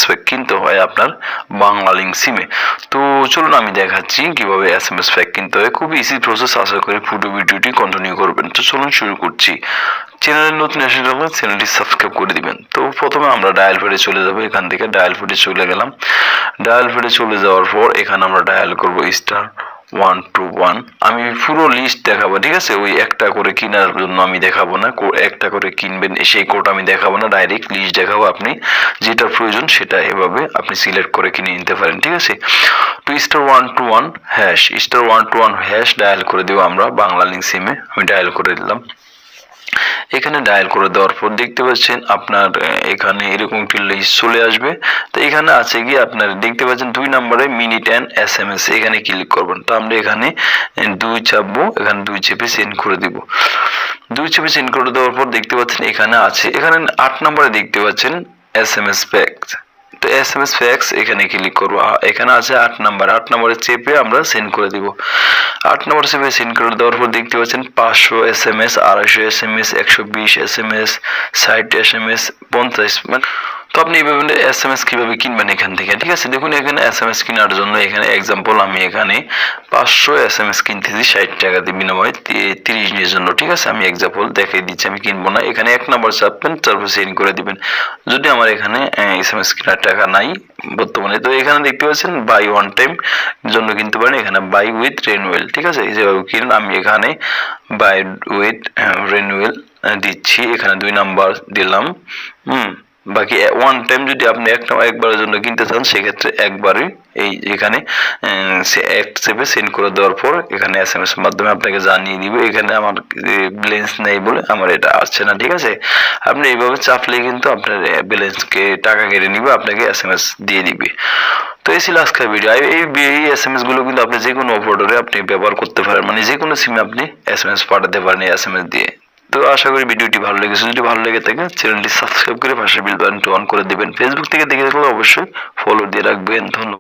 Pack কিনতে হয় আপনার বাংলালিংক সিমে। তো চলুন আমি দেখাচ্ছি কিভাবে SMS প্যাক কিনতে হয়। খুব ইজি প্রসেস, আশা করি পুরো ভিডিওটি কন্টিনিউ করবেন। তো চলুন শুরু করছি। চ্যানেলে নতুন এসে থাকলে চ্যানেলটি সাবস্ক্রাইব করে দিবেন। তো প্রথমে আমরা ডায়াল প্যাডে চলে যাব। এখান থেকে ডায়াল প্যাডে চলে গেলাম। ডায়াল প্যাডে চলে যাওয়ার পর এখানে আমরা ডায়াল করব *121। আমি পুরো লিস্ট দেখাবো, ঠিক আছে? ওই একটা করে কেনার জন্য আমি দেখাবো না, একটা করে কিনবেন সেই কোড আমি দেখাবো না, ডাইরেক্ট লিস্ট দেখাবো। আপনি যেটা প্রয়োজন সেটা এভাবে আপনি সিলেক্ট করে কিনে নিতে পারেন, ঠিক আছে? তো *121# ডায়াল করে দেবো আমরা বাংলালিংক সিমে। আমি ডায়াল করে দিলাম। এখানে ডায়াল করে দেওয়ার পর দেখতে পাচ্ছেন আপনার এখানে এরকম একটি লিস্ট চলে আসবে। তো এখানে আছে কি আপনার দেখতে পাচ্ছেন 2 নম্বরে মিনিট এন্ড SMS, এখানে ক্লিক করবেন। তো আমরা এখানে 2 চাপবো, এখানে 2 চেপে সেন্ড করে দিব। 2 চেপে সেন্ড করে দেওয়ার পর দেখতে পাচ্ছেন এখানে আছে, এখানে 8 নম্বরে দেখতে পাচ্ছেন SMS প্যাক। তো SMS প্যাকস এখানে ক্লিক করবো। এখানে আছে 8 নম্বরে চেপে আমরা সেন্ড করে দিব। 8 নম্বরে চেপে সেন্ড করে দেওয়ার পর দেখতে পাচ্ছেন 500 SMS, 250 SMS, 120 SMS, 60 SMS, 50। তো আপনি এইভাবে SMS কিভাবে কিনবেন এখান থেকে, ঠিক আছে? দেখুন এখানে SMS কেনার জন্য এখানে এক্সাম্পল আমি এখানে 500 SMS কিনতেছি 60 টাকা দিয়ে বিনিময়ে 30 দিনের জন্য, ঠিক আছে? আমি এক্সাম্পল দেখিয়ে দিচ্ছি, আমি কিনবো না। এখানে 1 নম্বর চাপবেন, তারপর সেন্ড করে দিবেন। যদি আমার এখানে SMS কেনার টাকা নাই বর্তমানে, তো এখানে দেখতে পাচ্ছেন বাই ওয়ান টাইম জন্য কিনতে পারেন, এখানে বাই উইথ রেনুয়েল, ঠিক আছে? যেভাবে কিনুন। আমি এখানে বাই উইথ রেনুয়েল দিচ্ছি, এখানে 2 নাম্বার দিলাম। বাকি ওয়ান টাইম যদি আপনি একবারের জন্য কিনতে চান সেক্ষেত্রে একবারই এই এখানে এক চেপে সেন্ড করে দেওয়ার পর এখানে SMS এর মাধ্যমে আপনাকে জানিয়ে দিবে এখানে আমার ব্যালেন্স নেই বলে আমার এটা আসছে না, ঠিক আছে? আপনি এইভাবে চাপলে কিন্তু আপনার ব্যালেন্সকে টাকা কেটে নিবে, আপনাকে SMS দিয়ে দিবে। তো এই ছিল আজকের ভিডিও। এই SMS গুলো কিন্তু আপনি যে কোনো অপারেটরে আপনি ব্যবহার করতে পারেন, মানে যে কোনো সিমে আপনি SMS পাঠাতে পারেন এই SMS দিয়ে। তো আশা করি ভিডিওটি ভালো লেগেছে। যদি ভালো লেগে থাকে চ্যানেলটি সাবস্ক্রাইব করে পাশের বেল বাটনটি অন করে দিবেন। ফেসবুক থেকে দেখে থাকলে অবশ্যই ফলো দিয়ে রাখবেন। ধন্যবাদ।